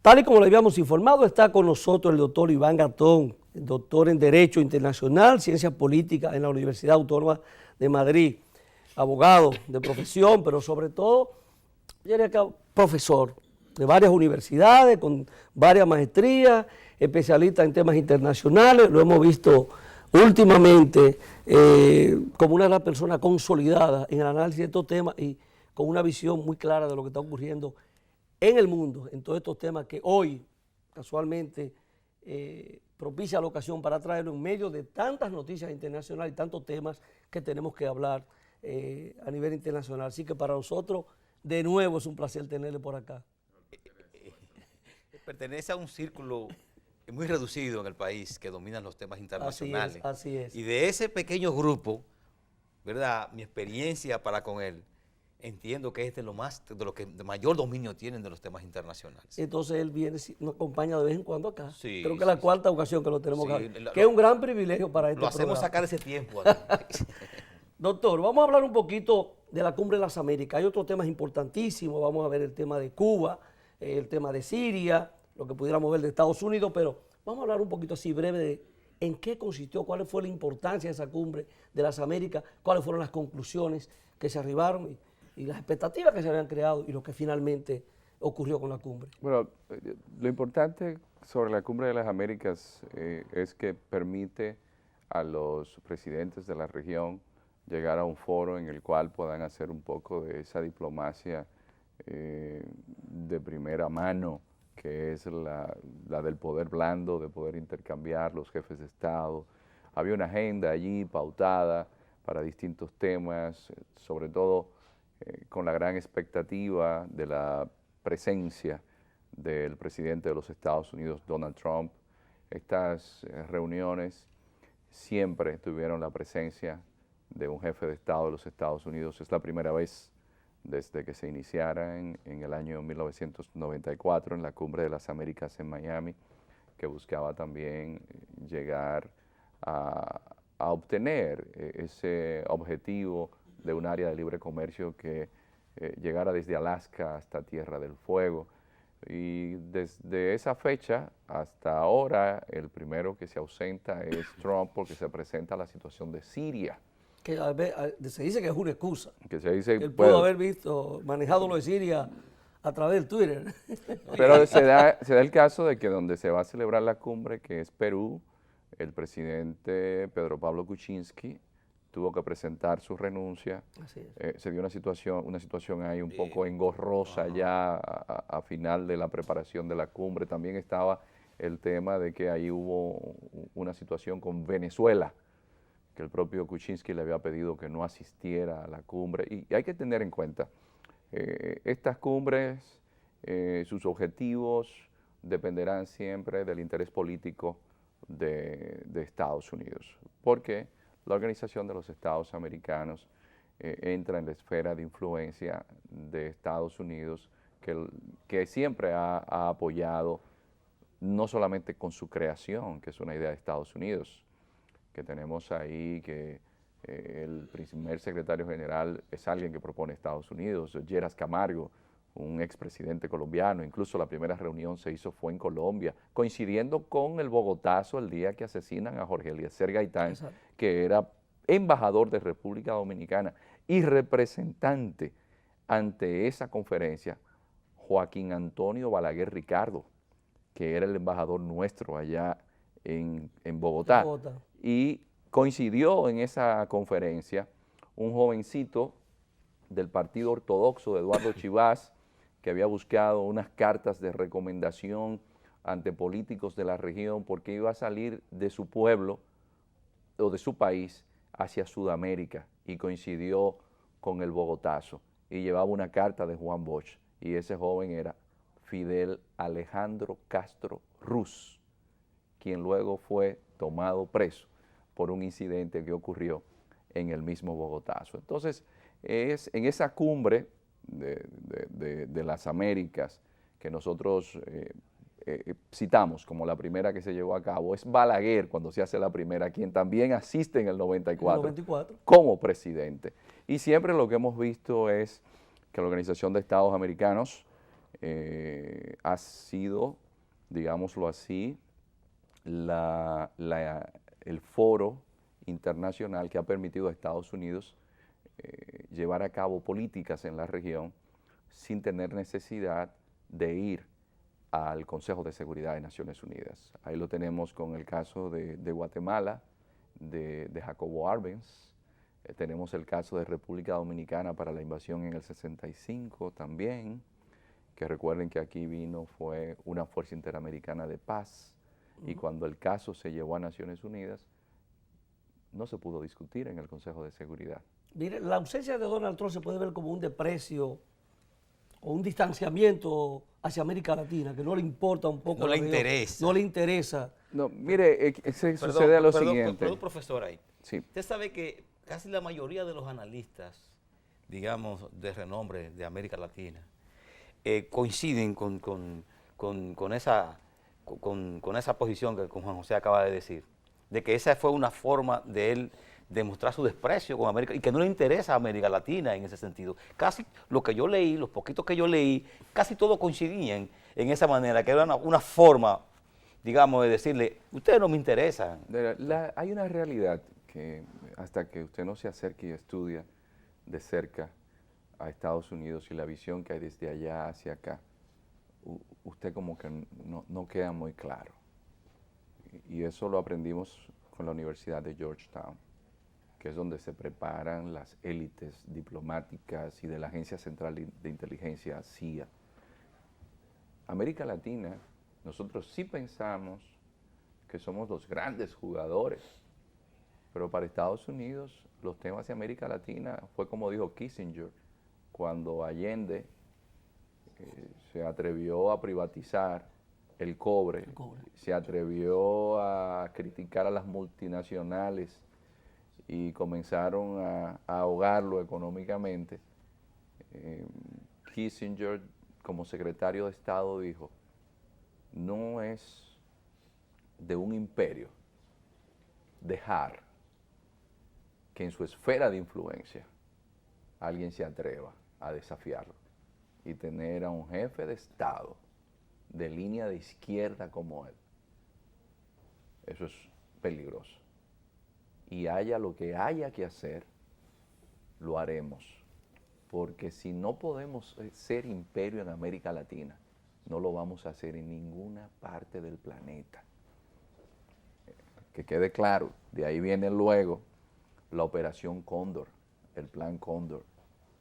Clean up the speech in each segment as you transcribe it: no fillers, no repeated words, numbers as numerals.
Tal y como le habíamos informado, está con nosotros el doctor Iván Gatón, doctor en Derecho Internacional, Ciencias Políticas en la Universidad Autónoma de Madrid, abogado de profesión, pero sobre todo, profesor de varias universidades, con varias maestrías, especialista en temas internacionales. Lo hemos visto últimamente como una de las personas consolidadas en el análisis de estos temas y con una visión muy clara de lo que está ocurriendo en el mundo, en todos estos temas que hoy, casualmente, propicia la ocasión para traerlo en medio de tantas noticias internacionales y tantos temas que tenemos que hablar a nivel internacional. Así que para nosotros, de nuevo, es un placer tenerle por acá. Pertenece a un círculo muy reducido en el país que dominan los temas internacionales. Así es. Y de ese pequeño grupo, ¿verdad? Mi experiencia para con él, entiendo que es de lo que de mayor dominio tienen de los temas internacionales. Entonces él viene, nos acompaña de vez en cuando acá. Sí, creo que es la cuarta ocasión que lo tenemos acá, que es un gran privilegio para este programa. Lo hacemos sacar ese tiempo. Doctor, vamos a hablar un poquito de la Cumbre de las Américas. Hay otros temas importantísimos, vamos a ver el tema de Cuba, el tema de Siria, lo que pudiéramos ver de Estados Unidos, pero vamos a hablar un poquito así breve de en qué consistió, cuál fue la importancia de esa Cumbre de las Américas, cuáles fueron las conclusiones que se arribaron y las expectativas que se habían creado y lo que finalmente ocurrió con la cumbre. Bueno, lo importante sobre la Cumbre de las Américas es que permite a los presidentes de la región llegar a un foro en el cual puedan hacer un poco de esa diplomacia de primera mano, que es la del poder blando, de poder intercambiar los jefes de Estado. Había una agenda allí pautada para distintos temas, sobre todo con la gran expectativa de la presencia del presidente de los Estados Unidos, Donald Trump. Estas reuniones siempre tuvieron la presencia de un jefe de Estado de los Estados Unidos. Es la primera vez desde que se iniciara en el año 1994 en la Cumbre de las Américas en Miami, que buscaba también llegar a obtener ese objetivo de un área de libre comercio que llegara desde Alaska hasta Tierra del Fuego. Y desde esa fecha hasta ahora, el primero que se ausenta es Trump, porque se presenta la situación de Siria. Que se dice que es una excusa. Que se dice, él pudo haber manejado lo de Siria a través del Twitter. Pero se da el caso de que donde se va a celebrar la cumbre, que es Perú, el presidente Pedro Pablo Kuczynski tuvo que presentar su renuncia. Así es. Se dio una situación ahí un poco engorrosa ya a final de la preparación de la cumbre. También estaba el tema de que ahí hubo una situación con Venezuela, que el propio Kuczynski le había pedido que no asistiera a la cumbre. Y hay que tener en cuenta, estas cumbres, sus objetivos dependerán siempre del interés político de Estados Unidos, porque la Organización de los Estados Americanos entra en la esfera de influencia de Estados Unidos, que siempre ha apoyado, no solamente con su creación, que es una idea de Estados Unidos, que tenemos ahí que el primer secretario general es alguien que propone Estados Unidos, Lleras Camargo, un expresidente colombiano. Incluso la primera reunión fue en Colombia, coincidiendo con el Bogotazo el día que asesinan a Jorge Eliezer Gaitán, que era embajador de República Dominicana y representante ante esa conferencia, Joaquín Antonio Balaguer Ricardo, que era el embajador nuestro allá en Bogotá. Y coincidió en esa conferencia un jovencito del Partido Ortodoxo de Eduardo Chivas, que había buscado unas cartas de recomendación ante políticos de la región porque iba a salir de su pueblo o de su país hacia Sudamérica, y coincidió con el Bogotazo y llevaba una carta de Juan Bosch, y ese joven era Fidel Alejandro Castro Ruz, quien luego fue tomado preso por un incidente que ocurrió en el mismo Bogotazo. Entonces, es en esa cumbre de las Américas que nosotros citamos como la primera que se llevó a cabo, es Balaguer, cuando se hace la primera, quien también asiste en el 94, como presidente. Y siempre lo que hemos visto es que la Organización de Estados Americanos ha sido, digámoslo así, el foro internacional que ha permitido a Estados Unidos llevar a cabo políticas en la región sin tener necesidad de ir al Consejo de Seguridad de Naciones Unidas. Ahí lo tenemos con el caso de Guatemala, de Jacobo Arbenz. Tenemos el caso de República Dominicana para la invasión en el 65 también, que recuerden que aquí fue una fuerza interamericana de paz, y cuando el caso se llevó a Naciones Unidas, no se pudo discutir en el Consejo de Seguridad. Mire, la ausencia de Donald Trump se puede ver como un desprecio o un distanciamiento hacia América Latina, que no le importa un poco. No le interesa. No le interesa. No, mire, sucede lo siguiente. Perdón, profesor, ahí. Sí. Usted sabe que casi la mayoría de los analistas, digamos, de renombre de América Latina, coinciden con esa posición que Juan José acaba de decir, de que esa fue una forma de él demostrar su desprecio con América y que no le interesa a América Latina en ese sentido. Casi lo que yo leí, los poquitos que yo leí, casi todos coincidían en esa manera, que era una forma, digamos, de decirle, ustedes no me interesan. Hay una realidad que hasta que usted no se acerque y estudia de cerca a Estados Unidos y la visión que hay desde allá hacia acá, usted como que no queda muy claro. Y eso lo aprendimos con la Universidad de Georgetown, que es donde se preparan las élites diplomáticas y de la Agencia Central de Inteligencia, CIA. América Latina, nosotros sí pensamos que somos los grandes jugadores, pero para Estados Unidos los temas de América Latina fue como dijo Kissinger, cuando Allende se atrevió a privatizar el cobre, se atrevió a criticar a las multinacionales y comenzaron a ahogarlo económicamente. Kissinger, como secretario de Estado, dijo, no es de un imperio dejar que en su esfera de influencia alguien se atreva a desafiarlo y tener a un jefe de Estado de línea de izquierda como él. Eso es peligroso. Y haya lo que haya que hacer, lo haremos. Porque si no podemos ser imperio en América Latina, no lo vamos a hacer en ninguna parte del planeta. Que quede claro, de ahí viene luego la Operación Cóndor, el Plan Cóndor.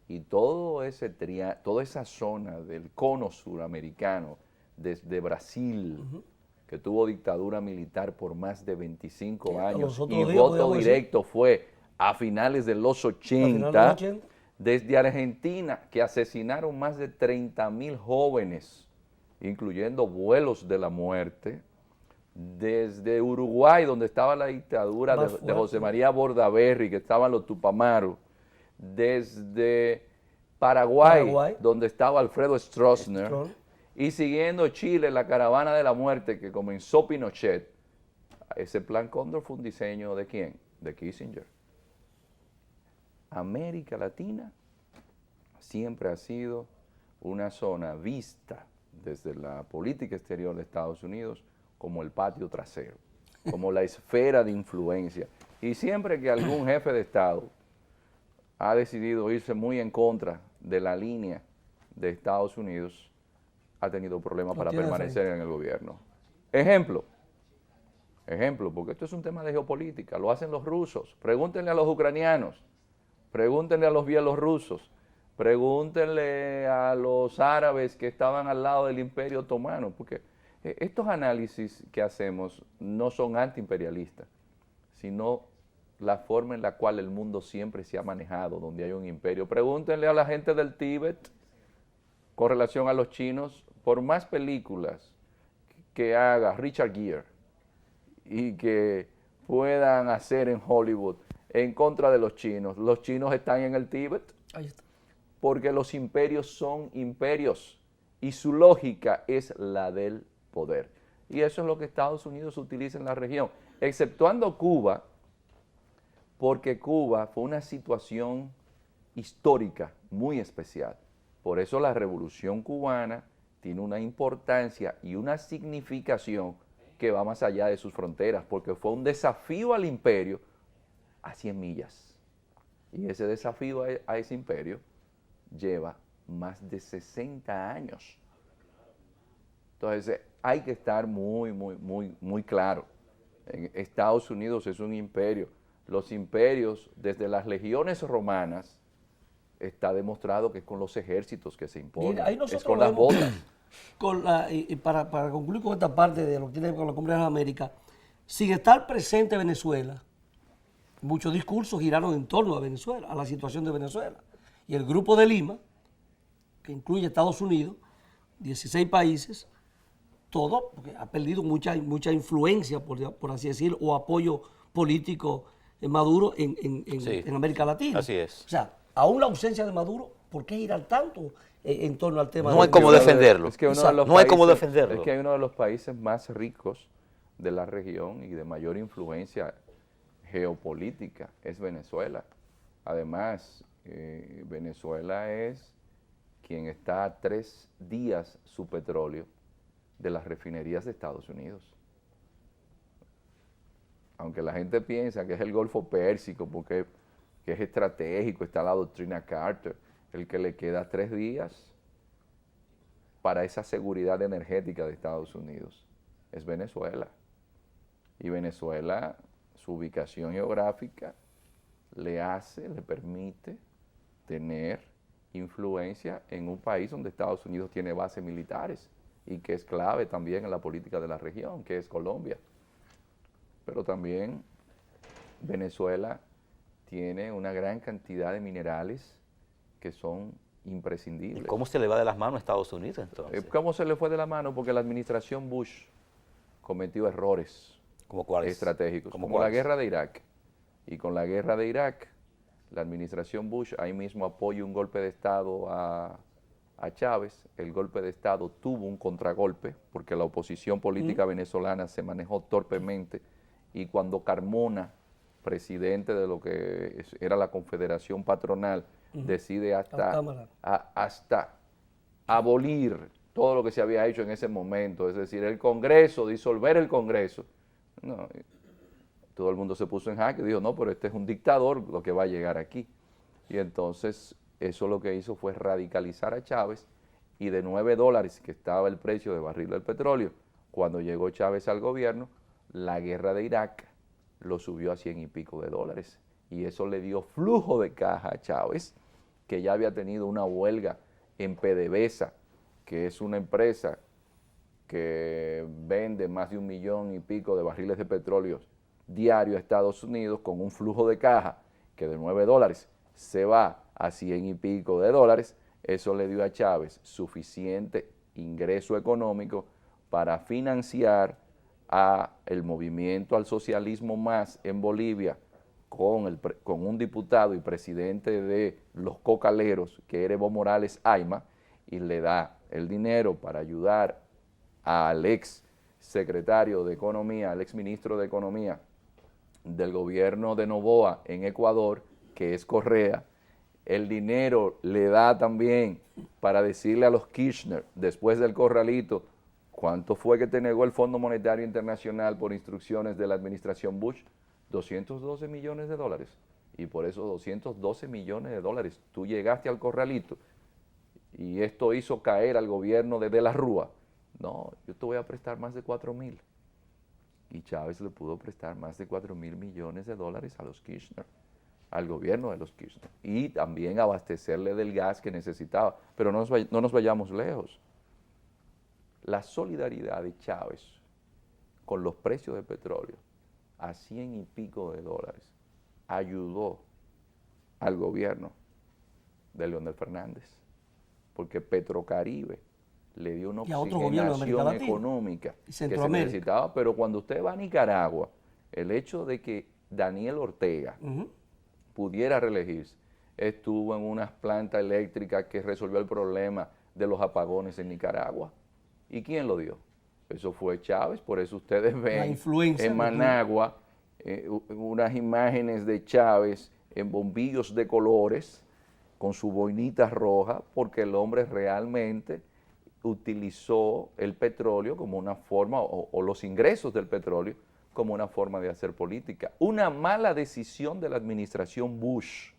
Y toda esa zona del cono suramericano, desde Brasil, que tuvo dictadura militar por más de 25 años y voto directo fue a finales de los 80, desde Argentina, que asesinaron más de 30,000 jóvenes, incluyendo vuelos de la muerte, desde Uruguay, donde estaba la dictadura de José María Bordaberry, que estaban los Tupamaros, desde Paraguay, donde estaba Alfredo Stroessner, y siguiendo Chile, la caravana de la muerte que comenzó Pinochet. Ese Plan Cóndor fue un diseño ¿de quién? De Kissinger. América Latina siempre ha sido una zona vista desde la política exterior de Estados Unidos como el patio trasero, como la esfera de influencia. Y siempre que algún jefe de Estado ha decidido irse muy en contra de la línea de Estados Unidos, ha tenido problemas para permanecer en el gobierno. Ejemplo, porque esto es un tema de geopolítica, lo hacen los rusos, pregúntenle a los ucranianos, pregúntenle a los bielorrusos, pregúntenle a los árabes que estaban al lado del Imperio Otomano, porque estos análisis que hacemos no son antiimperialistas, sino la forma en la cual el mundo siempre se ha manejado, donde hay un imperio. Pregúntenle a la gente del Tíbet con relación a los chinos, por más películas que haga Richard Gere y que puedan hacer en Hollywood en contra de los chinos están en el Tíbet. Ahí está. Porque los imperios son imperios y su lógica es la del poder. Y eso es lo que Estados Unidos utiliza en la región, exceptuando Cuba, porque Cuba fue una situación histórica muy especial. Por eso la Revolución Cubana tiene una importancia y una significación que va más allá de sus fronteras, porque fue un desafío al imperio a 100 millas. Y ese desafío a ese imperio lleva más de 60 años. Entonces, hay que estar muy claro. Estados Unidos es un imperio. Los imperios, desde las legiones romanas, está demostrado que es con los ejércitos que se imponen, Mira, ahí es nosotros con las vemos botas. y para concluir con esta parte de lo que tiene que ver con la Cumbre de las Américas, sin estar presente Venezuela, muchos discursos giraron en torno a Venezuela, a la situación de Venezuela. Y el Grupo de Lima, que incluye Estados Unidos, 16 países, todo, porque ha perdido mucha influencia, por así decirlo, o apoyo político Maduro Sí, en América Latina. así es. O sea, aún la ausencia de Maduro, ¿por qué girar tanto en torno al tema? No hay de como Venezuela? defenderlo. Es que uno de los No hay como países- defenderlo. Es que hay uno de los países más ricos de la región y de mayor influencia geopolítica, es Venezuela. Además, Venezuela es quien está a 3 días su petróleo de las refinerías de Estados Unidos. Aunque la gente piensa que es el Golfo Pérsico porque que es estratégico, está la doctrina Carter, el que le queda 3 días para esa seguridad energética de Estados Unidos es Venezuela. Y Venezuela, su ubicación geográfica le permite tener influencia en un país donde Estados Unidos tiene bases militares y que es clave también en la política de la región, que es Colombia. Pero también Venezuela tiene una gran cantidad de minerales que son imprescindibles. ¿Y cómo se le va de las manos a Estados Unidos entonces? ¿Cómo se le fue de la mano? Porque la administración Bush cometió errores ¿Cómo cuáles? estratégicos, ¿Cómo como la cuáles? guerra de Irak. Y con la guerra de Irak, la administración Bush ahí mismo apoya un golpe de Estado a Chávez. El golpe de Estado tuvo un contragolpe, porque la oposición política venezolana se manejó torpemente, y cuando Carmona, presidente de lo que era la Confederación Patronal, decide hasta abolir todo lo que se había hecho en ese momento, es decir, el Congreso, disolver el Congreso. No, todo el mundo se puso en jaque y dijo, no, pero este es un dictador lo que va a llegar aquí. Y entonces eso lo que hizo fue radicalizar a Chávez, y de $9 que estaba el precio de barril del petróleo, cuando llegó Chávez al gobierno, la guerra de Irak lo subió a 100 y pico de dólares. Y eso le dio flujo de caja a Chávez, que ya había tenido una huelga en PDVSA, que es una empresa que vende más de 1 millón y pico de barriles de petróleo diario a Estados Unidos, con un flujo de caja que de $9 se va a 100 y pico de dólares. Eso le dio a Chávez suficiente ingreso económico para financiar el movimiento al socialismo más en Bolivia, con un diputado y presidente de los cocaleros, que era Evo Morales Ayma, y le da el dinero para ayudar al ex secretario de Economía, al ex ministro de Economía del gobierno de Noboa en Ecuador, que es Correa. El dinero le da también para decirle a los Kirchner, después del corralito, ¿cuánto fue que te negó el Fondo Monetario Internacional por instrucciones de la administración Bush? 212 millones de dólares. Y por esos 212 millones de dólares tú llegaste al corralito y esto hizo caer al gobierno de la Rúa. No, yo te voy a prestar más de 4.000. Y Chávez le pudo prestar más de 4.000 millones de dólares a los Kirchner, al gobierno de los Kirchner, y también abastecerle del gas que necesitaba. Pero no nos vayamos lejos. La solidaridad de Chávez con los precios del petróleo a 100 y pico de dólares ayudó al gobierno de Leonel Fernández, porque Petrocaribe le dio una oxigenación económica que se necesitaba. Pero cuando usted va a Nicaragua, el hecho de que Daniel Ortega pudiera reelegirse, estuvo en unas plantas eléctricas que resolvió el problema de los apagones en Nicaragua. ¿Y quién lo dio? Eso fue Chávez. Por eso ustedes ven en Managua unas imágenes de Chávez en bombillos de colores con su boinita roja, porque el hombre realmente utilizó el petróleo como una forma, o los ingresos del petróleo, como una forma de hacer política. Una mala decisión de la administración Bush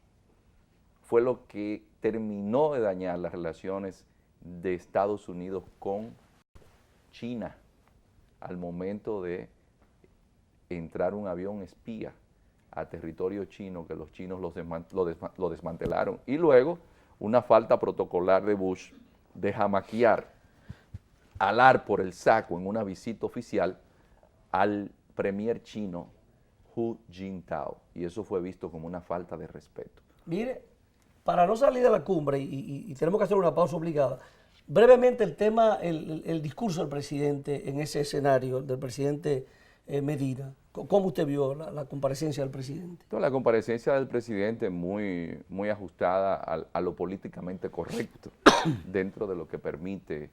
fue lo que terminó de dañar las relaciones de Estados Unidos con China al momento de entrar un avión espía a territorio chino, que los chinos lo desmantelaron. Y luego una falta protocolar de Bush de jamaquear, alar por el saco en una visita oficial al premier chino Hu Jintao. Y eso fue visto como una falta de respeto. Mire, para no salir de la cumbre, y tenemos que hacer una pausa obligada, brevemente el tema, el discurso del presidente en ese escenario, del presidente Medina. ¿Cómo usted vio la comparecencia del presidente? Entonces, la comparecencia del presidente muy ajustada a lo políticamente correcto dentro de lo que permite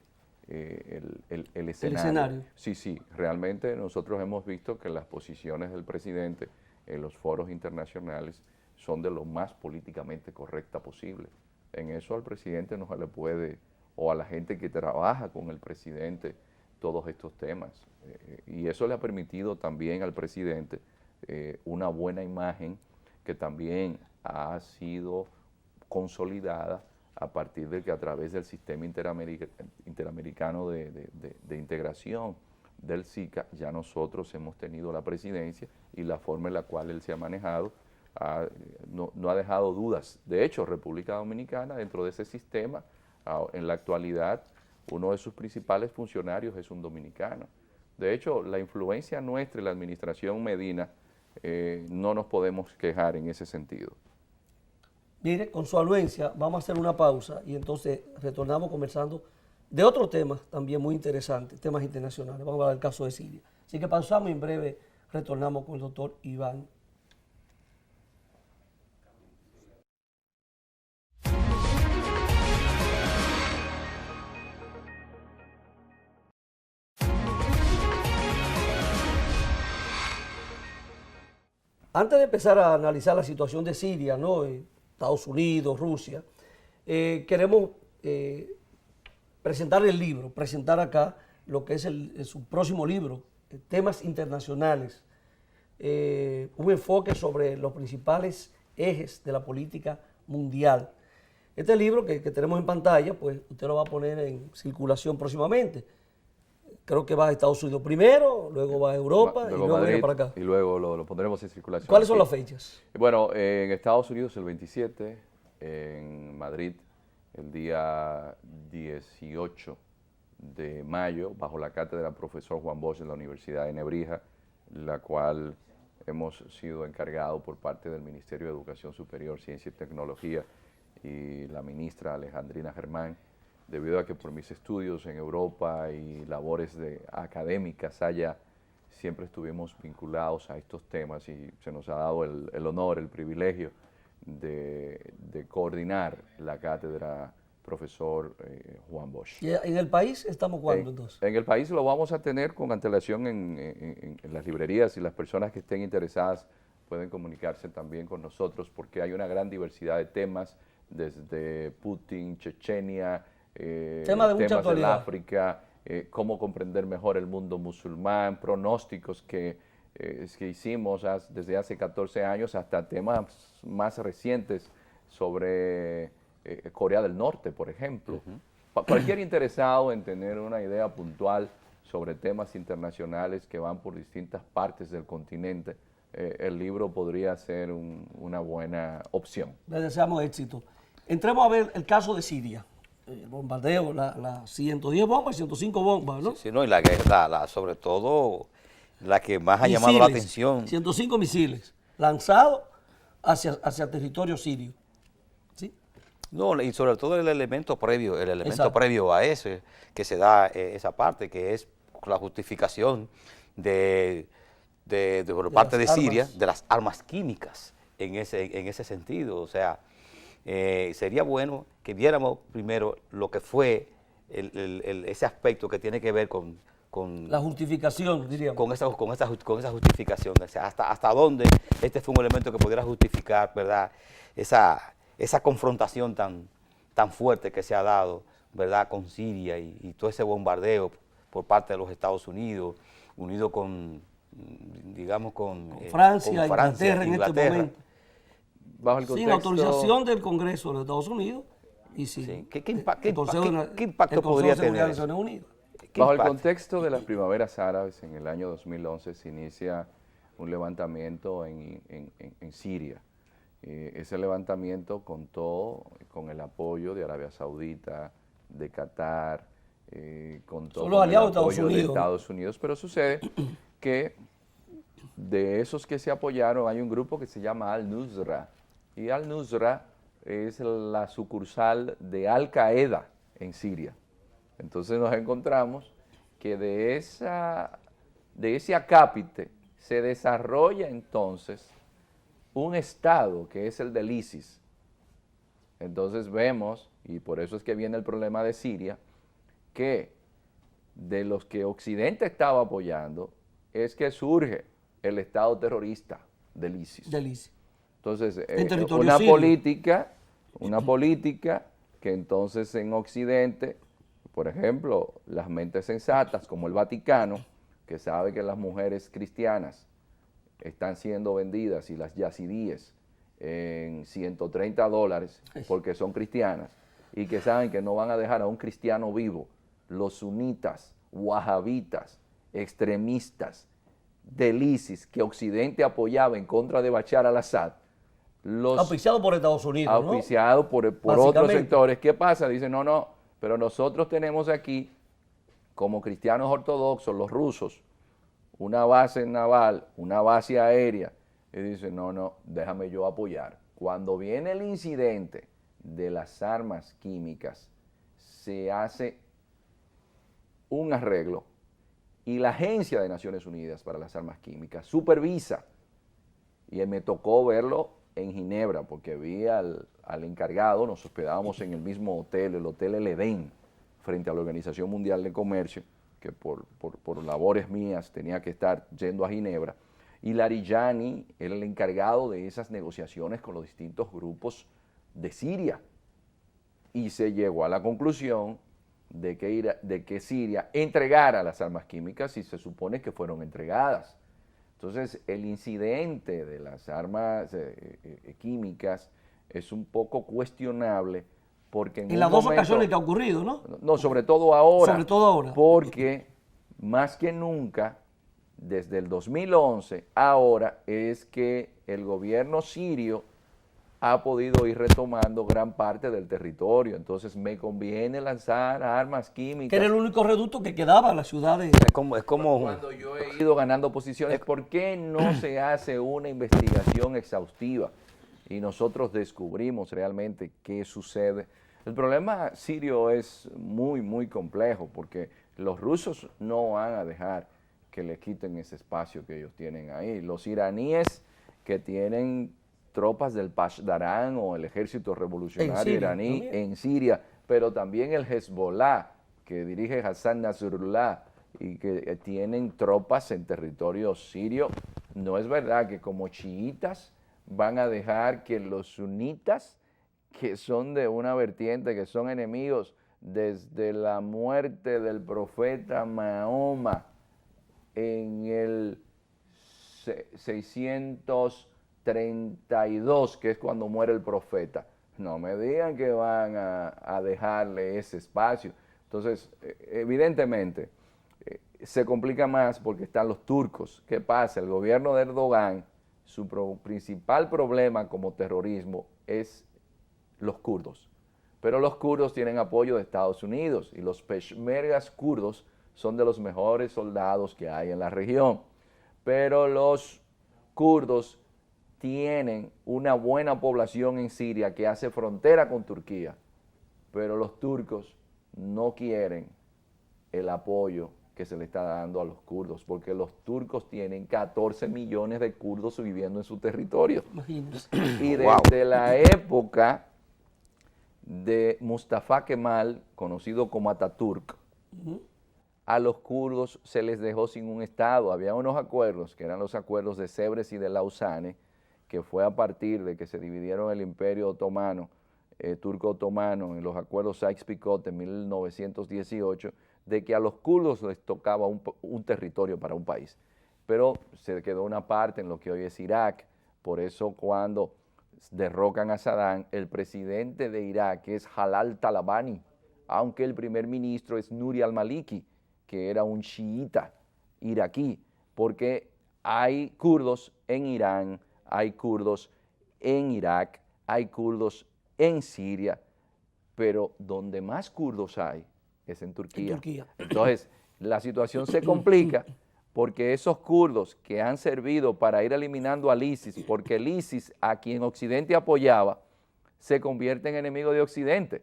el escenario. El escenario. Sí, realmente nosotros hemos visto que las posiciones del presidente en los foros internacionales son de lo más políticamente correcta posible. En eso al presidente no se le puede, o a la gente que trabaja con el presidente, todos estos temas. Y eso le ha permitido también al presidente una buena imagen que también ha sido consolidada a partir de que a través del sistema interamericano de integración del SICA, ya nosotros hemos tenido la presidencia y la forma en la cual él se ha manejado no ha dejado dudas. De hecho, República Dominicana, dentro de ese sistema, en la actualidad, uno de sus principales funcionarios es un dominicano. De hecho, la influencia nuestra y la administración Medina, no nos podemos quejar en ese sentido. Mire, con su anuencia, vamos a hacer una pausa y entonces retornamos conversando de otros temas también muy interesantes, temas internacionales. Vamos a hablar del caso de Siria. Así que pausamos y en breve retornamos con el doctor Iván. Antes de empezar a analizar la situación de Siria, ¿no? Estados Unidos, Rusia, queremos presentar el libro, presentar acá lo que es su próximo libro, Temas Internacionales, un enfoque sobre los principales ejes de la política mundial. Este libro que tenemos en pantalla, pues usted lo va a poner en circulación próximamente. Creo que va a Estados Unidos primero, luego va a Europa y luego Madrid, viene para acá. Y luego lo pondremos en circulación. ¿Cuáles son las fechas? Bueno, en Estados Unidos el 27, en Madrid el día 18 de mayo, bajo la cátedra profesor Juan Bosch en la Universidad de Nebrija, la cual hemos sido encargados por parte del Ministerio de Educación Superior, Ciencia y Tecnología y la ministra Alejandrina Germán, debido a que por mis estudios en Europa y labores académicas allá, siempre estuvimos vinculados a estos temas y se nos ha dado el honor, el privilegio de coordinar la cátedra profesor Juan Bosch. ¿Y en el país estamos cuándo entonces? En el país lo vamos a tener con antelación en las librerías y las personas que estén interesadas pueden comunicarse también con nosotros porque hay una gran diversidad de temas, desde Putin, Chechenia, temas del África, cómo comprender mejor el mundo musulmán, pronósticos que hicimos desde hace 14 años hasta temas más recientes sobre Corea del Norte, por ejemplo. Cualquier interesado en tener una idea puntual sobre temas internacionales que van por distintas partes del continente, el libro podría ser una buena opción. Les deseamos éxito. Entremos a ver el caso de Siria. El bombardeo, las 110 bombas y 105 bombas, ¿no? Sí, no, y la guerra, sobre todo, la que más ha llamado la atención. 105 misiles lanzados hacia territorio sirio. ¿Sí? No, y sobre todo el elemento previo a ese, que se da esa parte, que es la justificación por parte de Siria, de las armas químicas en ese sentido. O sea, sería bueno que viéramos primero lo que fue ese aspecto que tiene que ver con la justificación, diríamos. Con esa justificación, o sea, hasta dónde este fue un elemento que pudiera justificar, ¿verdad? Esa confrontación tan fuerte que se ha dado ¿verdad?, con Siria y todo ese bombardeo por parte de los Estados Unidos, unido con, digamos, con Francia, Inglaterra en este momento. Bajo el Sin autorización del Congreso de los Estados Unidos y sin Sí. ¿Qué el Consejo impacto el Consejo podría de Seguridad de tener? Naciones Unidas. Bajo el contexto de las primaveras árabes, en el año 2011 se inicia un levantamiento en Siria. Ese levantamiento contó con el apoyo de Arabia Saudita, de Qatar, contó Son los con el aliados de Estados apoyo de Unidos. Estados Unidos, pero sucede que de esos que se apoyaron hay un grupo que se llama Al-Nusra, y Al-Nusra es la sucursal de Al-Qaeda en Siria. Entonces nos encontramos que de ese acápite se desarrolla entonces un estado que es el del ISIS. Entonces vemos, y por eso es que viene el problema de Siria, que de los que Occidente estaba apoyando es que surge el estado terrorista del ISIS. Entonces, una política que entonces en Occidente, por ejemplo, las mentes sensatas como el Vaticano, que sabe que las mujeres cristianas están siendo vendidas y las yazidíes en $130 porque son cristianas y que saben que no van a dejar a un cristiano vivo, los sunitas, wahabitas, extremistas del ISIS que Occidente apoyaba en contra de Bashar al-Assad, auspiciado por Estados Unidos, auspiciado por otros sectores. ¿Qué pasa? Dicen, no, pero nosotros tenemos aquí, como cristianos ortodoxos, los rusos, una base naval, una base aérea, y dicen, no, déjame yo apoyar. Cuando viene el incidente de las armas químicas, se hace un arreglo y la Agencia de Naciones Unidas para las Armas Químicas supervisa, y me tocó verlo en Ginebra, porque vi al encargado, nos hospedábamos en el mismo hotel, el Hotel El Edén, frente a la Organización Mundial de Comercio, que por labores mías tenía que estar yendo a Ginebra, y Larijani era el encargado de esas negociaciones con los distintos grupos de Siria, y se llegó a la conclusión de que Siria entregara las armas químicas y se supone que fueron entregadas. Entonces, el incidente de las armas químicas es un poco cuestionable porque en las dos ocasiones que ha ocurrido, ¿no? No, sobre todo ahora. Sobre todo ahora. Porque más que nunca, desde el 2011, ahora es que el gobierno sirio ha podido ir retomando gran parte del territorio. Entonces me conviene lanzar armas químicas. Que era el único reducto que quedaba en la ciudad de... Es como cuando yo he ido ganando posiciones, ¿por qué no se hace una investigación exhaustiva y nosotros descubrimos realmente qué sucede? El problema sirio es muy, muy complejo porque los rusos no van a dejar que le quiten ese espacio que ellos tienen ahí. Los iraníes que tienen tropas del Pasdaran o el ejército revolucionario iraní en Siria, pero también el Hezbollah, que dirige Hassan Nasrullah, y que tienen tropas en territorio sirio. No es verdad que como chiitas van a dejar que los sunitas, que son de una vertiente, que son enemigos desde la muerte del profeta Mahoma en el 632, que es cuando muere el profeta. No me digan que van a dejarle ese espacio. Entonces, evidentemente, se complica más porque están los turcos. ¿Qué pasa? El gobierno de Erdogan, su principal problema como terrorismo es los kurdos. Pero los kurdos tienen apoyo de Estados Unidos y los peshmergas kurdos son de los mejores soldados que hay en la región. Pero los kurdos tienen una buena población en Siria que hace frontera con Turquía, pero los turcos no quieren el apoyo que se le está dando a los kurdos, porque los turcos tienen 14 millones de kurdos viviendo en su territorio. Imagínense. Y desde la época de Mustafa Kemal, conocido como Ataturk, a los kurdos se les dejó sin un estado. Había unos acuerdos, que eran los acuerdos de Sèvres y de Lausanne, que fue a partir de que se dividieron el Imperio Otomano turco-otomano en los acuerdos Sykes-Picot en 1918, de que a los kurdos les tocaba un territorio para un país. Pero se quedó una parte en lo que hoy es Irak. Por eso cuando derrocan a Saddam, el presidente de Irak es Jalal Talabani, aunque el primer ministro es Nuri al-Maliki, que era un chiita iraquí, porque hay kurdos en Irán, hay kurdos en Irak, hay kurdos en Siria, pero donde más kurdos hay es en Turquía. Entonces, la situación se complica porque esos kurdos que han servido para ir eliminando al ISIS, porque el ISIS, a quien Occidente apoyaba, se convierte en enemigo de Occidente.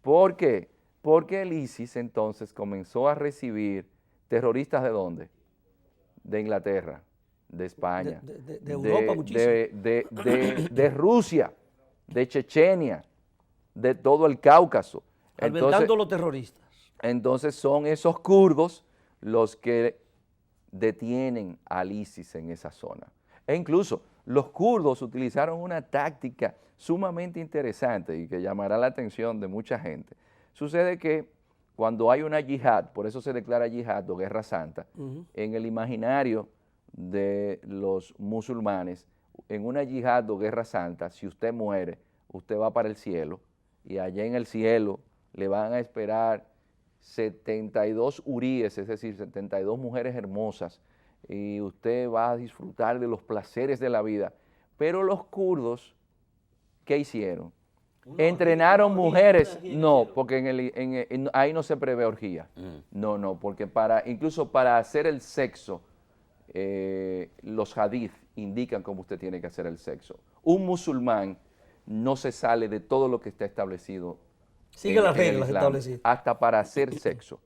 ¿Por qué? Porque el ISIS entonces comenzó a recibir terroristas ¿de dónde? De Inglaterra, de España, de Europa muchísimo. de Rusia, de Chechenia, de todo el Cáucaso. Albergando los terroristas. Entonces son esos kurdos los que detienen al ISIS en esa zona. E incluso los kurdos utilizaron una táctica sumamente interesante y que llamará la atención de mucha gente. Sucede que cuando hay una yihad, por eso se declara yihad o guerra santa, en el imaginario de los musulmanes, en una yihad o guerra santa, si usted muere, usted va para el cielo y allá en el cielo le van a esperar 72 huríes, es decir, 72 mujeres hermosas, y usted va a disfrutar de los placeres de la vida. Pero los kurdos, ¿qué hicieron? Entrenaron mujeres, no, porque ahí no se prevé orgía. No, porque incluso para hacer el sexo, los hadith indican cómo usted tiene que hacer el sexo. Un musulmán no se sale de todo lo que está establecido. Sigue las reglas establecidas. Hasta para hacer sexo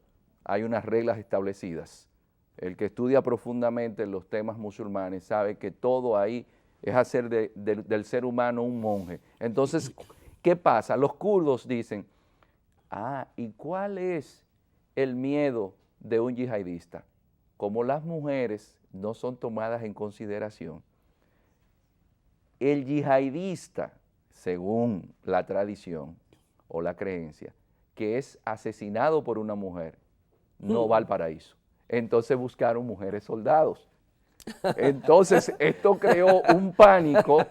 hay unas reglas establecidas. El que estudia profundamente los temas musulmanes sabe que todo ahí es hacer del ser humano un monje. Entonces, ¿qué pasa? Los kurdos dicen, ¿y cuál es el miedo de un yihadista? Como las mujeres no son tomadas en consideración, el yihadista, según la tradición o la creencia, que es asesinado por una mujer, no va al paraíso. Entonces buscaron mujeres soldados. Entonces esto creó un pánico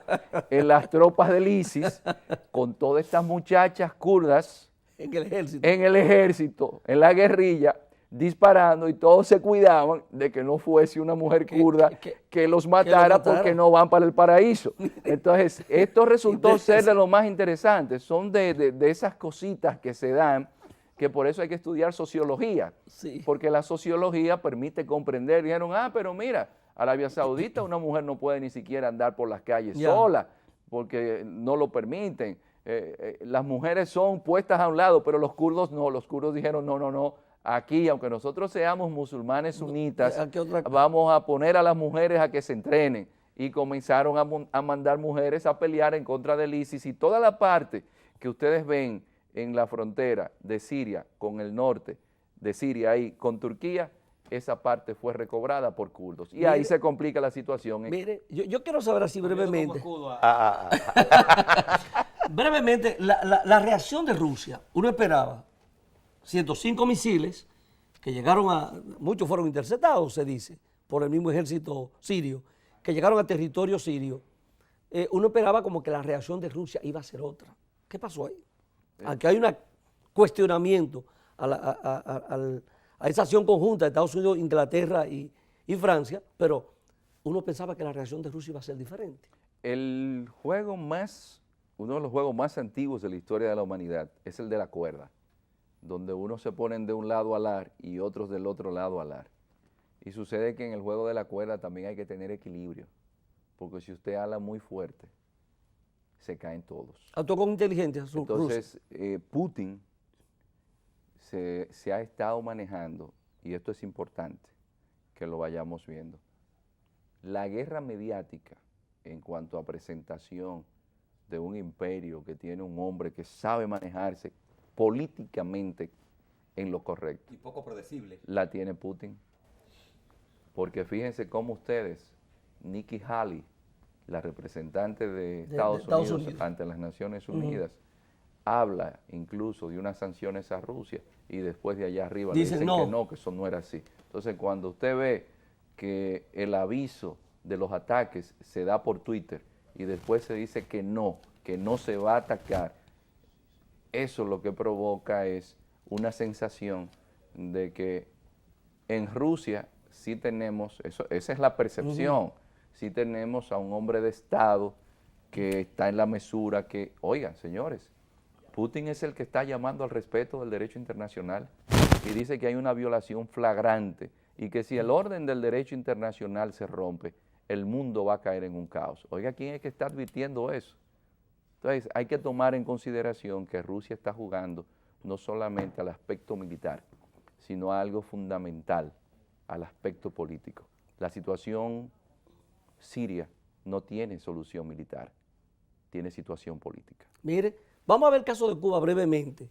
en las tropas del ISIS con todas estas muchachas kurdas en el ejército, en la guerrilla, disparando, y todos se cuidaban de que no fuese una mujer kurda que los matara porque no van para el paraíso. Entonces esto resultó ser de lo más interesante. Son de esas cositas que se dan, que por eso hay que estudiar sociología, porque la sociología permite comprender. Dijeron, pero mira, Arabia Saudita una mujer no puede ni siquiera andar por las calles sola, porque no lo permiten. Las mujeres son puestas a un lado, pero los kurdos no. Los kurdos dijeron, no, aquí, aunque nosotros seamos musulmanes sunitas, vamos a poner a las mujeres a que se entrenen. Y comenzaron a mandar mujeres a pelear en contra del ISIS, y toda la parte que ustedes ven en la frontera de Siria con el norte de Siria, ahí con Turquía, esa parte fue recobrada por kurdos. Y ahí se complica la situación. Mire, yo quiero saber así brevemente. Brevemente, la reacción de Rusia. Uno esperaba 105 misiles que llegaron muchos fueron interceptados, se dice, por el mismo ejército sirio, que llegaron a territorio sirio. Uno esperaba como que la reacción de Rusia iba a ser otra. ¿Qué pasó ahí? Aquí hay un cuestionamiento a esa acción conjunta de Estados Unidos, Inglaterra y Francia, pero uno pensaba que la reacción de Rusia iba a ser diferente. Uno de los juegos más antiguos de la historia de la humanidad es el de la cuerda, donde unos se ponen de un lado a alar y otros del otro lado a alar. Y sucede que en el juego de la cuerda también hay que tener equilibrio, porque si usted ala muy fuerte, se caen todos. Actuó con inteligencia. Entonces, Putin se ha estado manejando, y esto es importante que lo vayamos viendo, la guerra mediática en cuanto a presentación de un imperio que tiene un hombre que sabe manejarse políticamente en lo correcto. Y poco predecible. La tiene Putin. Porque fíjense cómo ustedes, Nikki Haley, la representante de Estados Unidos ante las Naciones Unidas, habla incluso de unas sanciones a Rusia y después de allá arriba Dicen le dicen no. que no, que eso no era así. Entonces, cuando usted ve que el aviso de los ataques se da por Twitter y después se dice que no se va a atacar, eso lo que provoca es una sensación de que en Rusia sí tenemos, esa es la percepción, sí tenemos a un hombre de Estado que está en la mesura que, oigan, señores, Putin es el que está llamando al respeto del derecho internacional y dice que hay una violación flagrante y que si el orden del derecho internacional se rompe, el mundo va a caer en un caos. Oiga, ¿quién es que está advirtiendo eso? Entonces, hay que tomar en consideración que Rusia está jugando no solamente al aspecto militar, sino a algo fundamental, al aspecto político. La situación siria no tiene solución militar, tiene situación política. Mire, vamos a ver el caso de Cuba brevemente.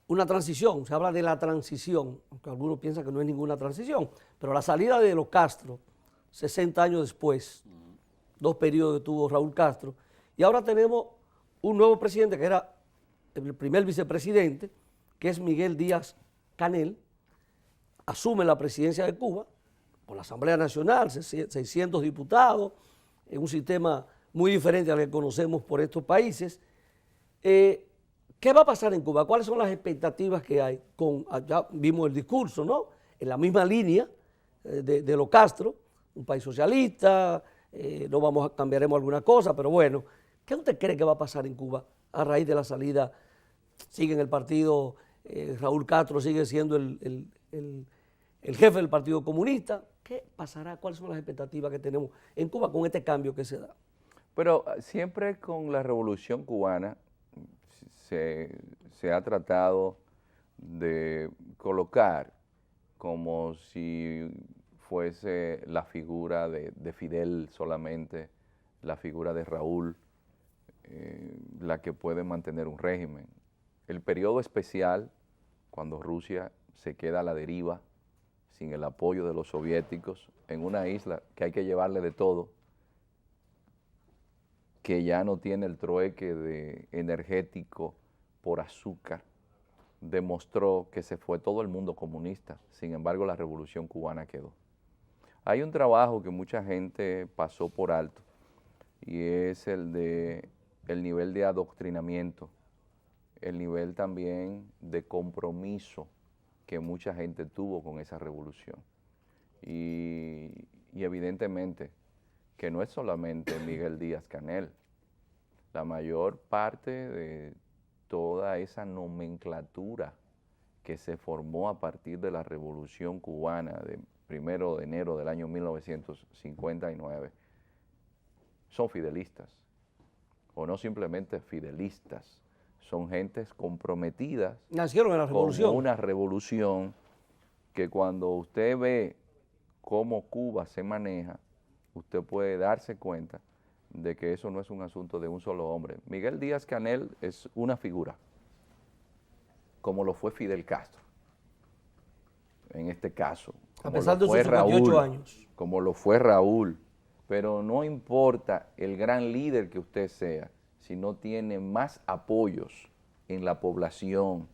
Una transición, se habla de la transición, aunque algunos piensan que no es ninguna transición, pero la salida de los Castro, 60 años después, 2 periodos que tuvo Raúl Castro, y ahora tenemos un nuevo presidente que era el primer vicepresidente, que es Miguel Díaz-Canel, asume la presidencia de Cuba por la Asamblea Nacional, 600 diputados, en un sistema muy diferente al que conocemos por estos países. ¿Qué va a pasar en Cuba? ¿Cuáles son las expectativas que hay? Ya vimos el discurso, ¿no? En la misma línea de los Castro, un país socialista, cambiaremos alguna cosa, pero bueno, ¿qué usted cree que va a pasar en Cuba a raíz de la salida? Sigue en el partido, Raúl Castro sigue siendo el jefe del Partido Comunista. ¿Qué pasará? ¿Cuáles son las expectativas que tenemos en Cuba con este cambio que se da? Pero siempre con la Revolución Cubana se ha tratado de colocar como si fuese la figura de Fidel solamente, la figura de Raúl, la que puede mantener un régimen. El periodo especial, cuando Rusia se queda a la deriva, sin el apoyo de los soviéticos, en una isla que hay que llevarle de todo, que ya no tiene el trueque de energético por azúcar, demostró que se fue todo el mundo comunista. Sin embargo, la Revolución Cubana quedó. Hay un trabajo que mucha gente pasó por alto y es el nivel de adoctrinamiento, el nivel también de compromiso que mucha gente tuvo con esa revolución. Y evidentemente que no es solamente Miguel Díaz-Canel, la mayor parte de toda esa nomenclatura que se formó a partir de la Revolución Cubana de 1 de enero del año 1959 son fidelistas, o no simplemente fidelistas, son gentes comprometidas. Nacieron en la revolución. Con una revolución que cuando usted ve cómo Cuba se maneja, usted puede darse cuenta de que eso no es un asunto de un solo hombre. Miguel Díaz-Canel es una figura, como lo fue Fidel Castro, en este caso. A pesar de sus 58 años. Como lo fue Raúl, pero no importa el gran líder que usted sea, si no tiene más apoyos en la población,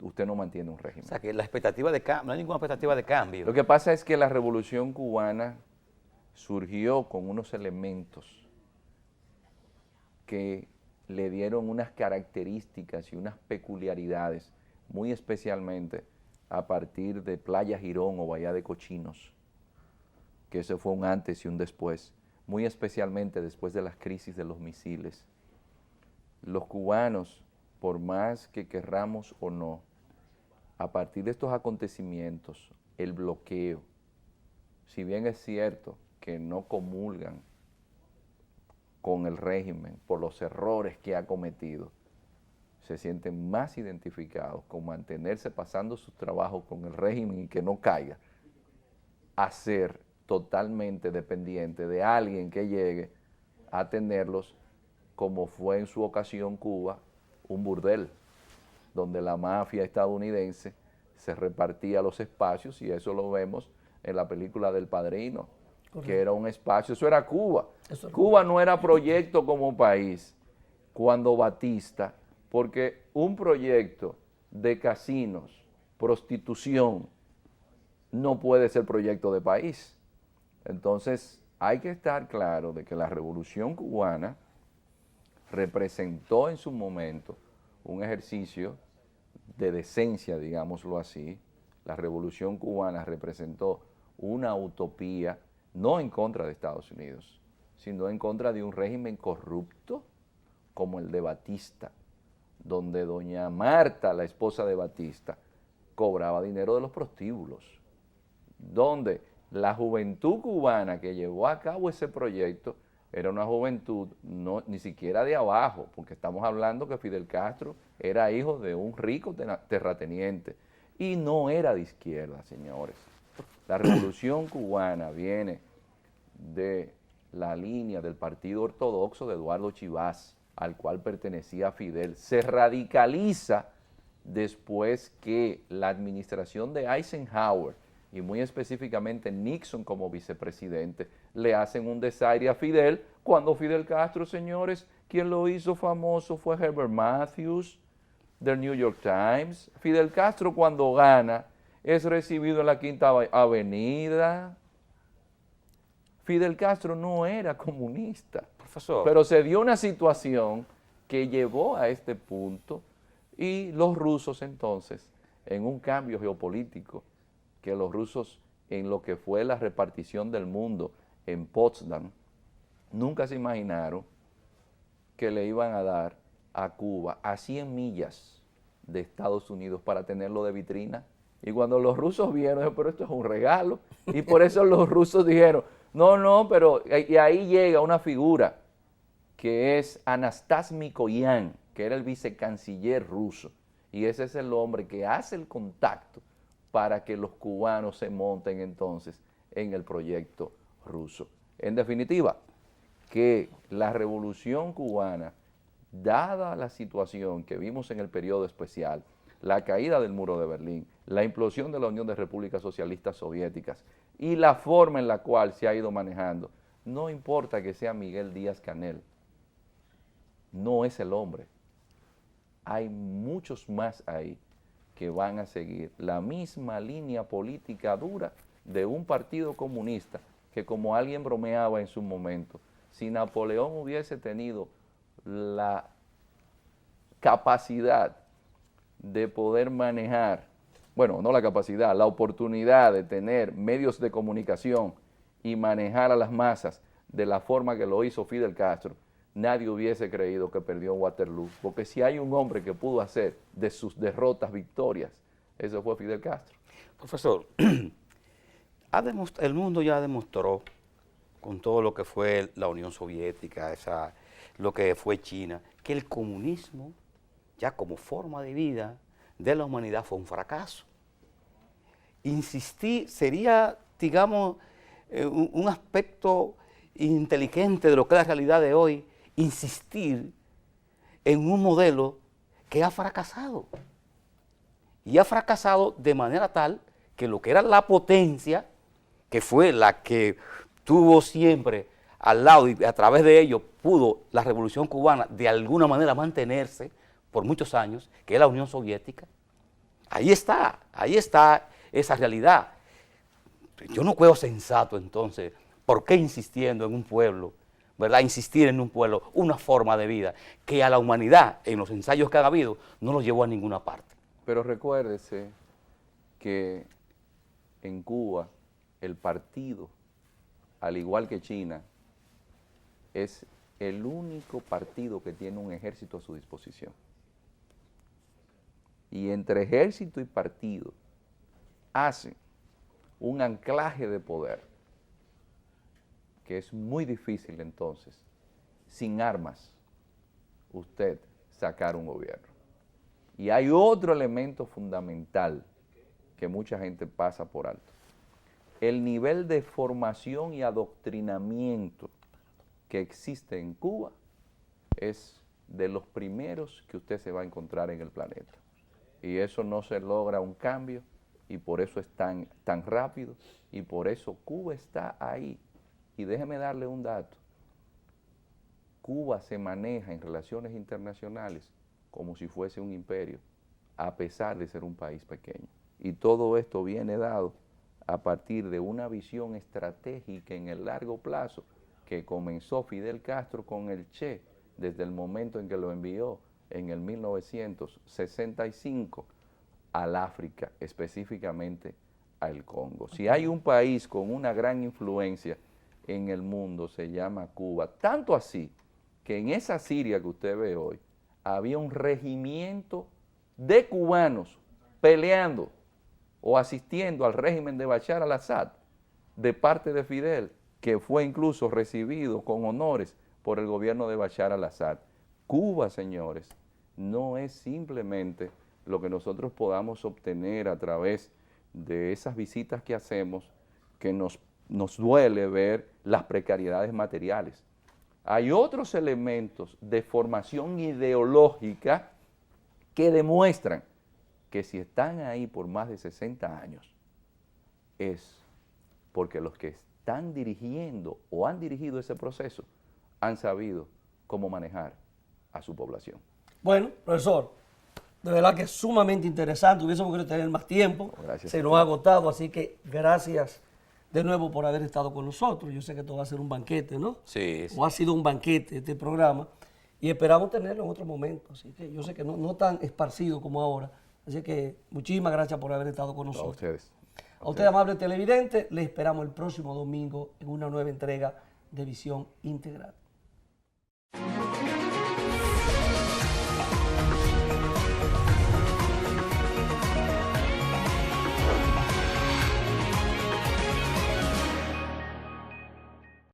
usted no mantiene un régimen. O sea, que la expectativa de cambio, no hay ninguna expectativa de cambio. Lo que pasa es que la Revolución Cubana surgió con unos elementos que le dieron unas características y unas peculiaridades, muy especialmente a partir de Playa Girón o Bahía de Cochinos, que eso fue un antes y un después, muy especialmente después de las crisis de los misiles. Los cubanos, por más que querramos o no, a partir de estos acontecimientos, el bloqueo, si bien es cierto que no comulgan con el régimen por los errores que ha cometido, se sienten más identificados con mantenerse pasando sus trabajos con el régimen y que no caiga, a ser totalmente dependiente de alguien que llegue a tenerlos, como fue en su ocasión Cuba, un burdel, donde la mafia estadounidense se repartía los espacios, y eso lo vemos en la película del Padrino. Correcto. Que era un espacio, eso era Cuba. Cuba no era proyecto como país. cuando Batista, porque un proyecto de casinos, prostitución, no puede ser proyecto de país. Entonces, hay que estar claro de que la Revolución Cubana representó en su momento un ejercicio de decencia, digámoslo así. La Revolución Cubana representó una utopía, no en contra de Estados Unidos, sino en contra de un régimen corrupto como el de Batista, donde doña Marta, la esposa de Batista, cobraba dinero de los prostíbulos, donde la juventud cubana que llevó a cabo ese proyecto era una juventud ni siquiera de abajo, porque estamos hablando que Fidel Castro era hijo de un rico terrateniente y no era de izquierda, señores. La Revolución Cubana viene de la línea del Partido Ortodoxo de Eduardo Chivas, al cual pertenecía Fidel. Se radicaliza después que la administración de Eisenhower, y muy específicamente Nixon como vicepresidente, le hacen un desaire a Fidel, cuando Fidel Castro, señores, quien lo hizo famoso fue Herbert Matthews, del New York Times. Fidel Castro, cuando gana, es recibido en la Quinta Avenida. Fidel Castro no era comunista, Profesor. pero se dio una situación que llevó a este punto, y los rusos entonces, en un cambio geopolítico, que los rusos en lo que fue la repartición del mundo en Potsdam, nunca se imaginaron que le iban a dar a Cuba a 100 millas de Estados Unidos para tenerlo de vitrina. Y cuando los rusos vieron, pero esto es un regalo, y por eso los rusos dijeron, no, pero, y ahí llega una figura que es Anastas Mikoyan, que era el vicecanciller ruso, y ese es el hombre que hace el contacto para que los cubanos se monten entonces en el proyecto ruso. En definitiva, que la Revolución Cubana, dada la situación que vimos en el periodo especial, la caída del muro de Berlín, la implosión de la Unión de Repúblicas Socialistas Soviéticas y la forma en la cual se ha ido manejando, no importa que sea Miguel Díaz-Canel, no es el hombre. Hay muchos más ahí que van a seguir la misma línea política dura de un partido comunista que, como alguien bromeaba en su momento, si Napoleón hubiese tenido la capacidad de poder manejar, bueno, no la capacidad, la oportunidad de tener medios de comunicación y manejar a las masas de la forma que lo hizo Fidel Castro, nadie hubiese creído que perdió en Waterloo, porque si hay un hombre que pudo hacer de sus derrotas victorias, ese fue Fidel Castro. Profesor, el mundo ya demostró, con todo lo que fue la Unión Soviética, lo que fue China, que el comunismo, ya como forma de vida de la humanidad, fue un fracaso. Insistir sería, digamos, un aspecto inteligente de lo que es la realidad de hoy, insistir en un modelo que ha fracasado. Y ha fracasado de manera tal que lo que era la potencia, que fue la que tuvo siempre al lado y a través de ello pudo la Revolución Cubana de alguna manera mantenerse por muchos años, que es la Unión Soviética, ahí está esa realidad. Yo no creo sensato entonces, ¿por qué insistiendo en un pueblo? ¿Verdad? Insistir en un pueblo, una forma de vida que a la humanidad, en los ensayos que ha habido, no los llevó a ninguna parte. Pero recuérdese que en Cuba el partido, al igual que China, es el único partido que tiene un ejército a su disposición. Y entre ejército y partido hacen un anclaje de poder que es muy difícil entonces, sin armas, usted sacar un gobierno. Y hay otro elemento fundamental que mucha gente pasa por alto. El nivel de formación y adoctrinamiento que existe en Cuba es de los primeros que usted se va a encontrar en el planeta. Y eso no se logra un cambio, y por eso es tan rápido, y por eso Cuba está ahí. Y déjeme darle un dato. Cuba se maneja en relaciones internacionales como si fuese un imperio, a pesar de ser un país pequeño. Y todo esto viene dado a partir de una visión estratégica en el largo plazo que comenzó Fidel Castro con el Che desde el momento en que lo envió en el 1965 al África, específicamente al Congo. Si hay un país con una gran influencia en el mundo, se llama Cuba. Tanto así que en esa Siria que usted ve hoy, había un regimiento de cubanos peleando o asistiendo al régimen de Bashar al-Assad de parte de Fidel, que fue incluso recibido con honores por el gobierno de Bashar al-Assad. Cuba, señores, no es simplemente lo que nosotros podamos obtener a través de esas visitas que hacemos, que nos duele ver las precariedades materiales. Hay otros elementos de formación ideológica que demuestran que si están ahí por más de 60 años, es porque los que están dirigiendo o han dirigido ese proceso han sabido cómo manejar a su población. Bueno, profesor, de verdad que es sumamente interesante, hubiésemos querido tener más tiempo, Gracias. Se nos ha agotado, así que gracias de nuevo por haber estado con nosotros. Yo sé que esto va a ser un banquete, ¿no? Sí, sí. O ha sido un banquete este programa y esperamos tenerlo en otro momento, así que yo sé que no tan esparcido como ahora, así que muchísimas gracias por haber estado con A nosotros. ustedes. A usted, amable televidente, le esperamos el próximo domingo en una nueva entrega de Visión Integral.